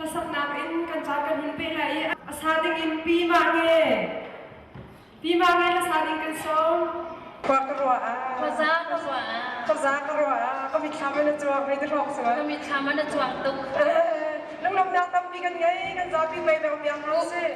pasak namin kan jakan hilpe lai asading in pi mange la sading kan som Quackroa, Kazakroa, có bị khám lên chuột hay được không kami chama na chuang tuk. lúc năm đang tâm đi gần ngay gần gió pin này đâu miếng không xí